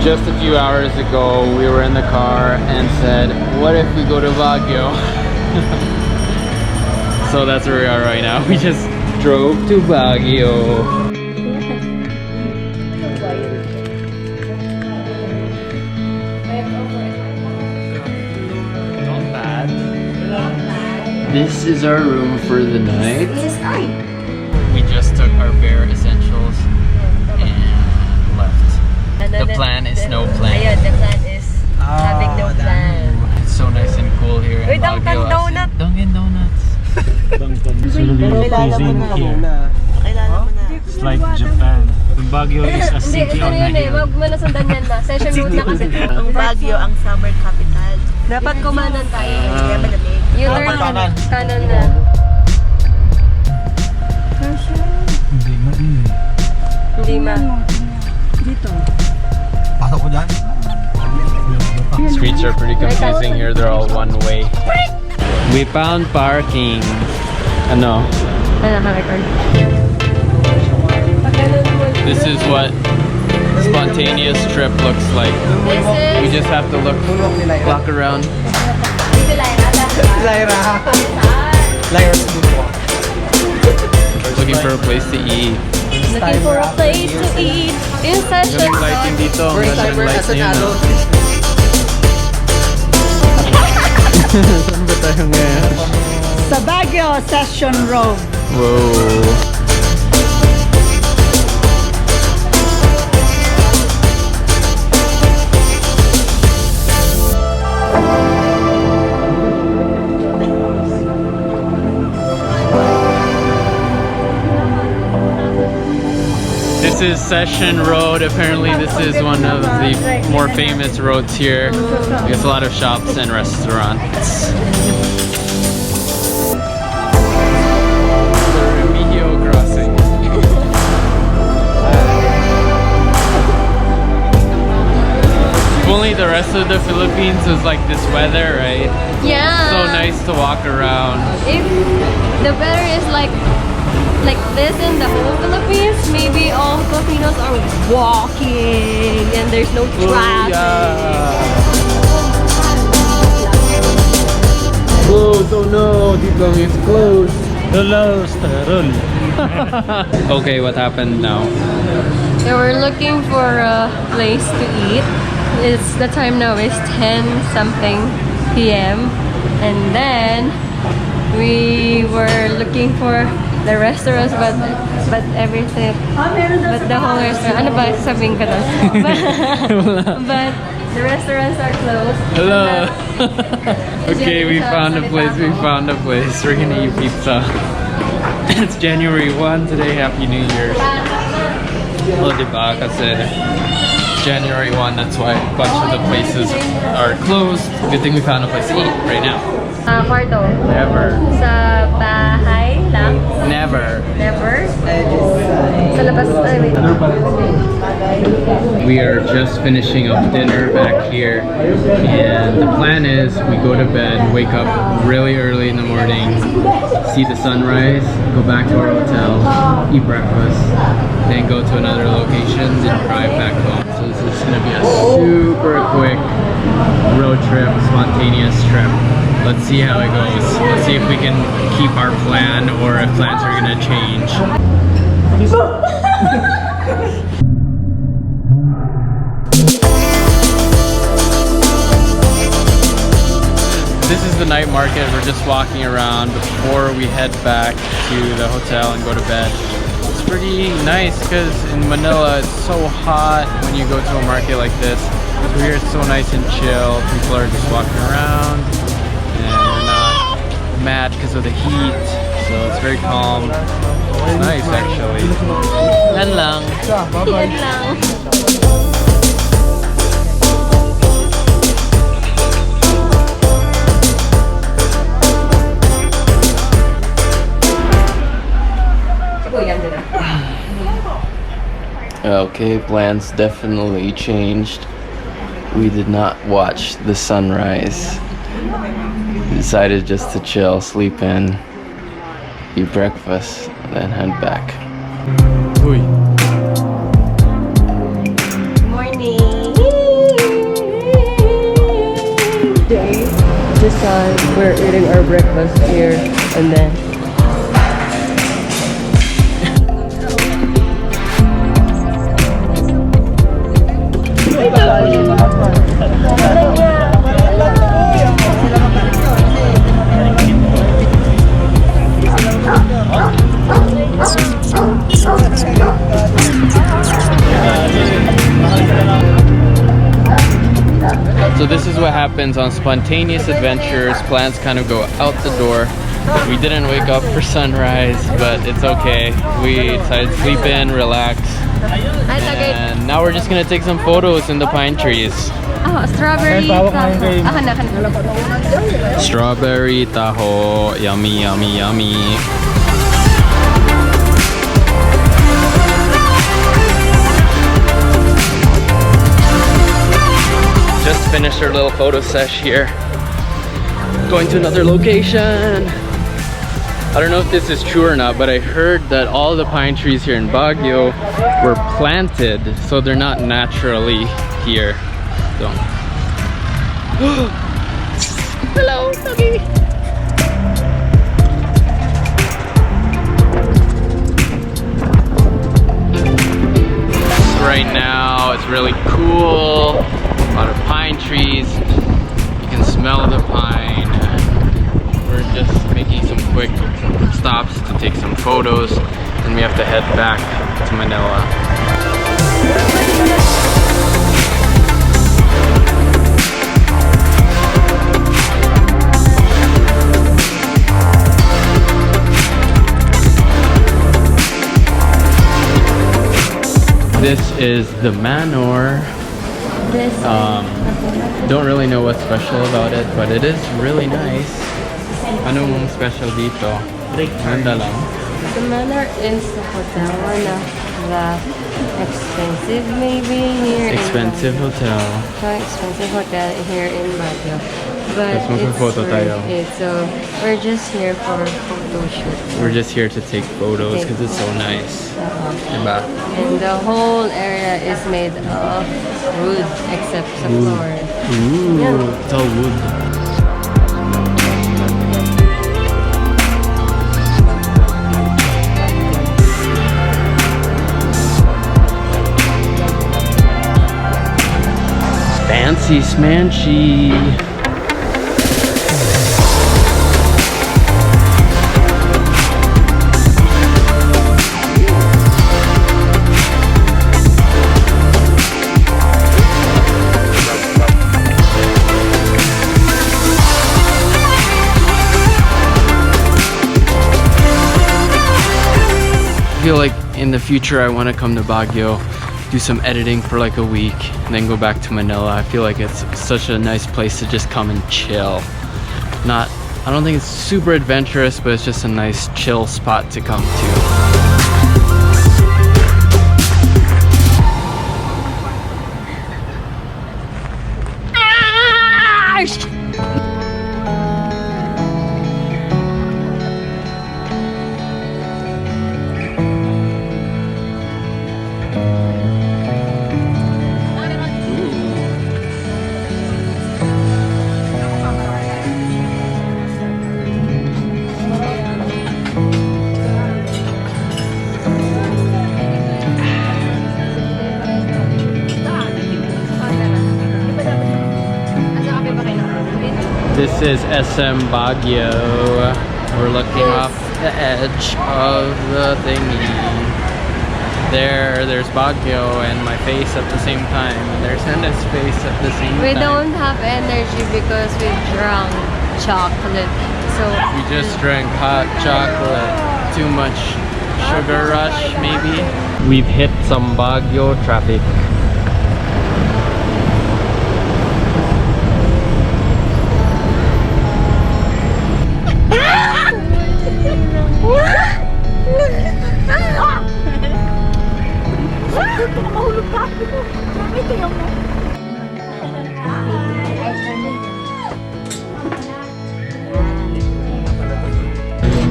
Just a few hours ago, we were in the car and said, what if we go to Baguio? So that's where we are right now. We just drove to Baguio. Not bad. This is our room for the night. We just took our bare essentials and left. The plan is no plan. Ayun, the plan is having no plan. It's so nice and cool here in Baguio. Dunkin' Donut. Dunkin' Donuts. It's really freezing here. It's like Japan. Baguio is a city on a hill. Wag mo na sundan yan na. Session road na kasi. Ang Baguio, ang summer capital. Dapat kumanan tayo. Kaya malamig. U-turn kanan na. Hindi ma. Hindi ma. Dito. Pasok ko dyan? Streets are pretty confusing here. They're all one way. We found parking. Ano? This is what spontaneous trip looks like. We just have to walk around. Looking for a place to eat. Looking for a place to eat in such a lighting dito. First timer as an adult. Saan ba tayo ngayon? Sa Baguio Session Road. Whoa. This is Session Road. Apparently this is one of the more famous roads here. There's a lot of shops and restaurants. The Remigio crossing. If only the rest of the Philippines was like this weather, right? Yeah. So nice to walk around. If the weather is like this in the whole Philippines, maybe all Filipinos are walking and there's no traffic. Closed, oh no, Dipong is closed. Roll. Okay, what happened now? So we're looking for a place to eat. It's the time now is 10 something p.m. and then we were looking for the restaurants but everything but the whole restaurant ano ba sabihin ka doon? but the restaurants are closed. Hello. Okay, we found a place. We're gonna eat pizza. It's January 1 today. Happy New Year's. Oh, diba? Kasi January 1, that's why a bunch of the places are closed. Good thing we found a place to eat right now. Kwarto. Never. Sa bahay lang? Never. Never? Sa labas. We are just finishing up dinner back here, and the plan is we go to bed, wake up really early in the morning, see the sunrise, go back to our hotel, eat breakfast, then go to another location, then drive back home. So this is gonna be a super quick road trip, spontaneous trip. Let's see how it goes. Let's see if we can keep our plan or if plans are gonna change. This is the night market. We're just walking around before we head back to the hotel and go to bed. It's pretty nice because in Manila it's so hot when you go to a market like this. So here it's so nice and chill. People are just walking around and they're not mad because of the heat. So it's very calm. It's nice actually. Yan lang. Yan lang. Okay, plans definitely changed. We did not watch the sunrise. We decided just to chill, sleep in, eat breakfast, then head back. Morning. the sun. We're eating our breakfast here, and then So this is what happens on spontaneous adventures. Plans kind of go out the door. We didn't wake up for sunrise, but it's okay. We decided to sleep in, relax. And now we're just gonna take some photos in the pine trees. oh, strawberry taho. Strawberry taho, yummy, yummy, yummy. Just finished our little photo sesh here. Going to another location. I don't know if this is true or not, but I heard that all the pine trees here in Baguio were planted, so they're not naturally here. So. Hello, doggy. Right now, it's really cool. A lot of pine trees. You can smell the pine. We're just making some quick stops to take some photos, and we have to head back to Manila. This is the manor. Don't really know what's special about it, but it is really nice. Ano mong special dito? Ganda lang. The manor is the hotel, one of the expensive maybe here. Expensive hotel. So expensive hotel here in Baguio. But Let's it's photo tayo. worth it. So we're just here for photo shoot. We're just here to take photos because it's so nice. Diba? And the whole area is made of wood except the floor. Ooh, Yeah. it's all wood. Fancy smanchy. I feel like in the future I want to come to Baguio, do some editing for like a week, and then go back to Manila. I feel like it's such a nice place to just come and chill. I don't think it's super adventurous, but it's just a nice chill spot to come to. This is SM Baguio. We're looking off the edge of the thingy. There's Baguio and my face at the same time. And there's Henna's face at the same We time. don't have energy because we drank chocolate. So We just drank hot chocolate. Too much sugar rush, maybe. We've hit some Baguio traffic.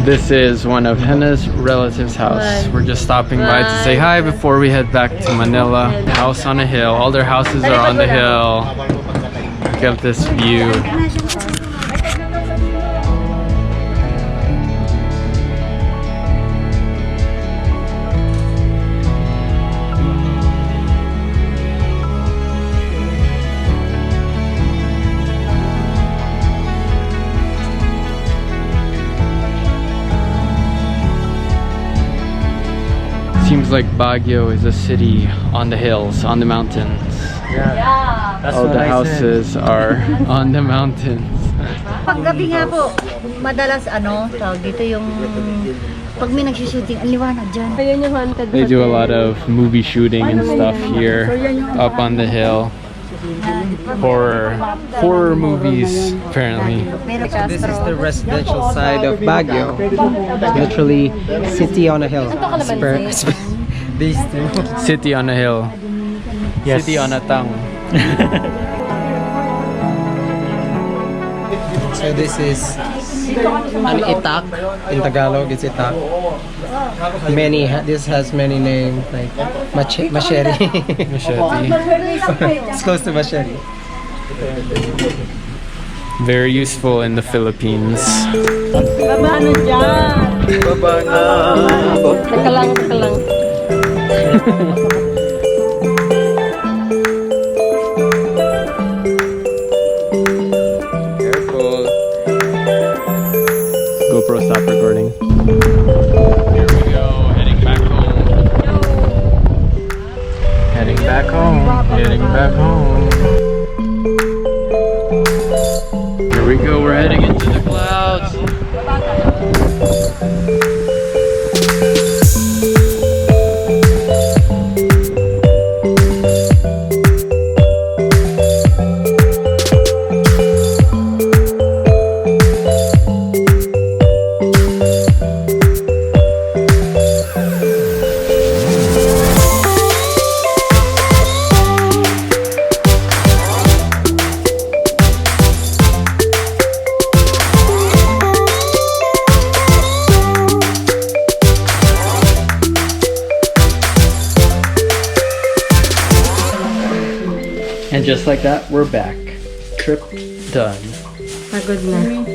This is one of Henna's relatives' house. We're just stopping by to say hi before we head back to Manila. House on a hill. All their houses are on the hill. Look at this view. like Baguio is a city on the hills, on the mountains. Yeah. That's All what the I houses are on the mountains. Paggabi nga po, madalas tawag dito yung pag may nagsushooting, ang liwanag dyan. Ayun yung haunted They do a hotel. lot of movie shooting and stuff here, up on the hill. Horror movies, apparently. This is the residential side of Baguio. Literally, city on a hill. These two. City on a hill. Yes. City on a town. So this is an itak. In Tagalog, it's itak. This has many names like machete. Machete. It's close to machete. Very useful in the Philippines. Teka lang. Careful. GoPro, stop recording. Here we go, heading back home. Heading back home. Heading back home. Here we go, we're heading into the clouds. And just like that, we're back. Trip done. Pagod na.